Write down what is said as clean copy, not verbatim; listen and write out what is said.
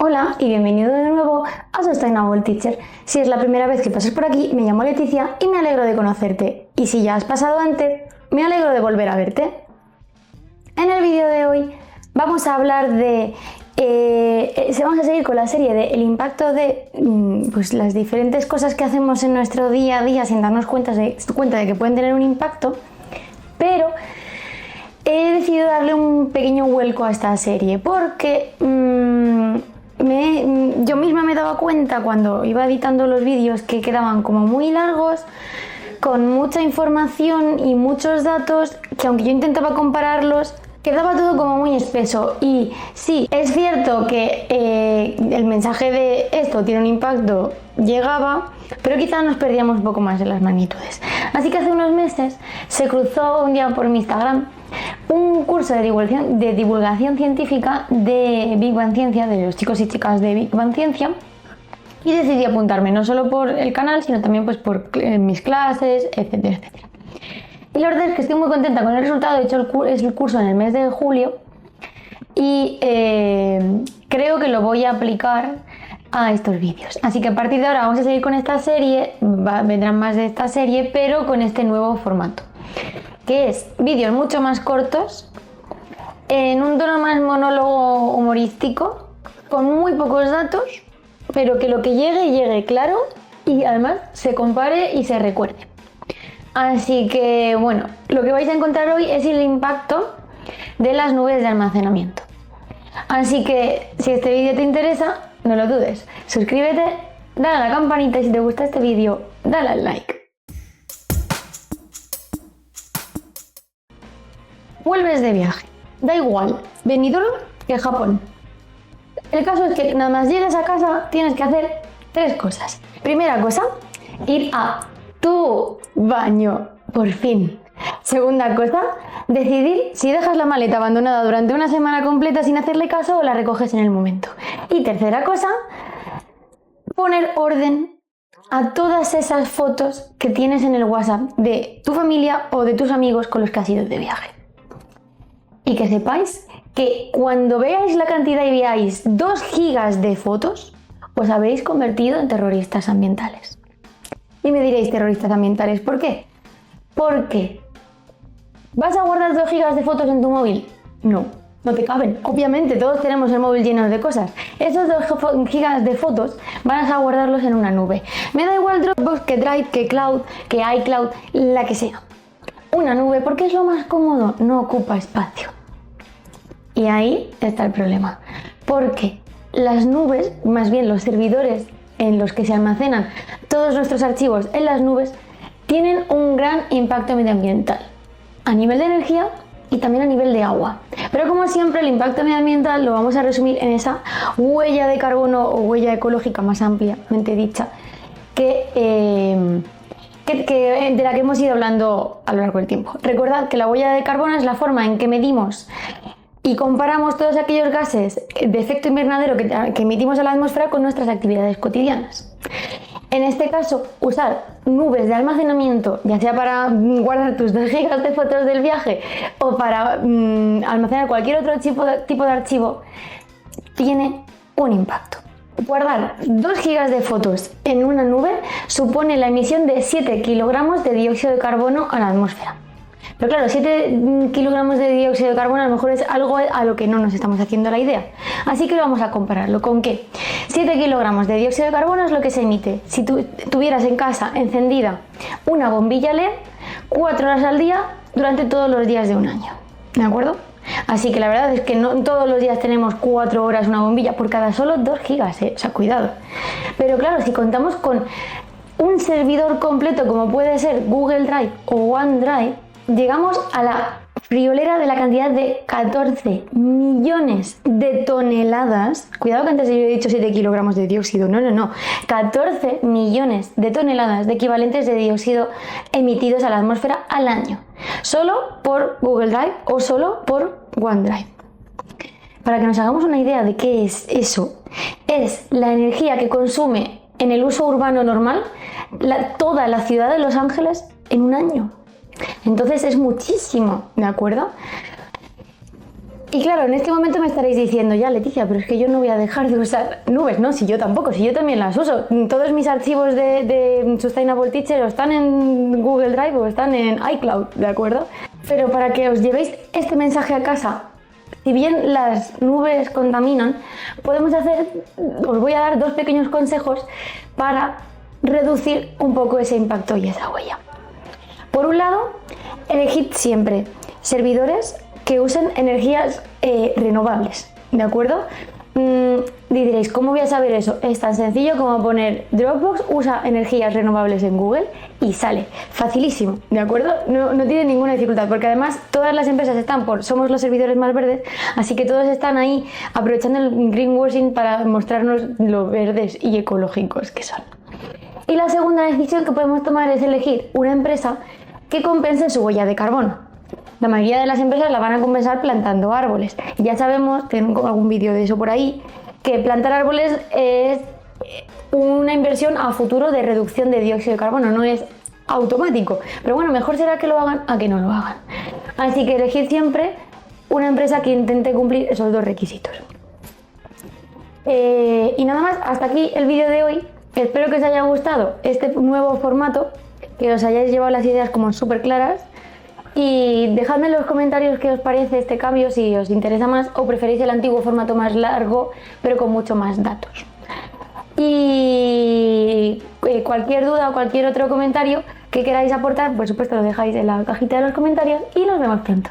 Hola y bienvenido de nuevo a Sustainable Teacher. Si es la primera vez que pasas por aquí, me llamo Leticia y me alegro de conocerte. Y si ya has pasado antes, me alegro de volver a verte. En el vídeo de hoy vamos a hablar de... vamos a seguir con la serie de el impacto de las diferentes cosas que hacemos en nuestro día a día sin darnos cuenta de que pueden tener un impacto, pero he decidido darle un pequeño vuelco a esta serie porque yo misma me daba cuenta cuando iba editando los vídeos que quedaban como muy largos, con mucha información y muchos datos, que aunque yo intentaba compararlos, quedaba todo como muy espeso. Y sí, es cierto que el mensaje de esto tiene un impacto llegaba, pero quizás nos perdíamos un poco más en las magnitudes. Así que hace unos meses se cruzó un día por mi Instagram un curso de divulgación científica de Big Bang Ciencia, de los chicos y chicas de Big Bang Ciencia, y decidí apuntarme no solo por el canal, sino también pues por mis clases, etcétera, etcétera. Y la verdad es que estoy muy contenta con el resultado. He hecho el curso en el mes de julio y creo que lo voy a aplicar a estos vídeos. Así que a partir de ahora vamos a seguir con esta serie, vendrán más de esta serie, pero con este nuevo formato, que es vídeos mucho más cortos, en un tono más monólogo humorístico, con muy pocos datos, pero que lo que llegue claro y además se compare y se recuerde. Así que bueno, lo que vais a encontrar hoy es el impacto de las nubes de almacenamiento. Así que si este vídeo te interesa, no lo dudes, suscríbete, dale a la campanita y si te gusta este vídeo, dale al like. Vuelves de viaje, da igual, Benidorm que Japón. El caso es que nada más llegues a casa tienes que hacer tres cosas. Primera cosa, ir a tu baño, por fin. Segunda cosa, decidir si dejas la maleta abandonada durante una semana completa sin hacerle caso o la recoges en el momento. Y tercera cosa, poner orden a todas esas fotos que tienes en el WhatsApp de tu familia o de tus amigos con los que has ido de viaje. Y que sepáis que cuando veáis la cantidad y veáis 2 gigas de fotos, os habéis convertido en terroristas ambientales. Y me diréis, terroristas ambientales, ¿por qué? Porque ¿vas a guardar 2 gigas de fotos en tu móvil? No, no te caben. Obviamente todos tenemos el móvil lleno de cosas. Esos 2 gigas de fotos vas a guardarlos en una nube. Me da igual Dropbox que Drive, que Cloud, que iCloud, la que sea. Una nube, porque es lo más cómodo, no ocupa espacio. Y ahí está el problema. Porque las nubes, más bien los servidores en los que se almacenan todos nuestros archivos en las nubes, tienen un gran impacto medioambiental a nivel de energía y también a nivel de agua. Pero como siempre, el impacto medioambiental lo vamos a resumir en esa huella de carbono o huella ecológica más ampliamente dicha de la que hemos ido hablando a lo largo del tiempo. Recordad que la huella de carbono es la forma en que medimos y comparamos todos aquellos gases de efecto invernadero que emitimos a la atmósfera con nuestras actividades cotidianas. En este caso, usar nubes de almacenamiento, ya sea para guardar tus 2 gigas de fotos del viaje o para almacenar cualquier otro tipo de archivo, tiene un impacto. Guardar 2 gigas de fotos en una nube supone la emisión de 7 kilogramos de dióxido de carbono a la atmósfera. Pero claro, 7 kilogramos de dióxido de carbono a lo mejor es algo a lo que no nos estamos haciendo la idea. Así que vamos a compararlo con que 7 kilogramos de dióxido de carbono es lo que se emite si tú tuvieras en casa encendida una bombilla LED 4 horas al día durante todos los días de un año. ¿De acuerdo? Así que la verdad es que no todos los días tenemos 4 horas una bombilla por cada solo 2 gigas, o sea, cuidado. Pero claro, si contamos con un servidor completo como puede ser Google Drive o OneDrive, llegamos a la friolera de la cantidad de 14 millones de toneladas. Cuidado que antes yo he dicho 7 kilogramos de dióxido. No. 14 millones de toneladas de equivalentes de dióxido emitidos a la atmósfera al año. Solo por Google Drive o solo por OneDrive. Para que nos hagamos una idea de qué es eso, es la energía que consume en el uso urbano normal toda la ciudad de Los Ángeles en un año. Entonces es muchísimo, ¿de acuerdo? Y claro, en este momento me estaréis diciendo, ya Leticia, pero es que yo no voy a dejar de usar nubes, ¿no? Si yo tampoco, si yo también las uso. Todos mis archivos de Sustainable Teacher o están en Google Drive o están en iCloud, ¿de acuerdo? Pero para que os llevéis este mensaje a casa, si bien las nubes contaminan, os voy a dar 2 pequeños consejos para reducir un poco ese impacto y esa huella. Por un lado, elegid siempre servidores que usen energías renovables, ¿de acuerdo? Diréis, ¿cómo voy a saber eso? Es tan sencillo como poner Dropbox usa energías renovables en Google y sale. Facilísimo, ¿de acuerdo? No tiene ninguna dificultad, porque además todas las empresas están somos los servidores más verdes, así que todos están ahí aprovechando el greenwashing para mostrarnos lo verdes y ecológicos que son. Y la segunda decisión que podemos tomar es elegir una empresa que compense su huella de carbono. La mayoría de las empresas la van a compensar plantando árboles. Ya sabemos, tengo algún vídeo de eso por ahí, que plantar árboles es una inversión a futuro de reducción de dióxido de carbono, no es automático. Pero bueno, mejor será que lo hagan a que no lo hagan. Así que elegid siempre una empresa que intente cumplir esos 2 requisitos. Y nada más, hasta aquí el vídeo de hoy. Espero que os haya gustado este nuevo formato, que os hayáis llevado las ideas como súper claras. Y dejadme en los comentarios qué os parece este cambio, si os interesa más o preferís el antiguo formato más largo pero con mucho más datos. Y cualquier duda o cualquier otro comentario que queráis aportar, por supuesto lo dejáis en la cajita de los comentarios y nos vemos pronto.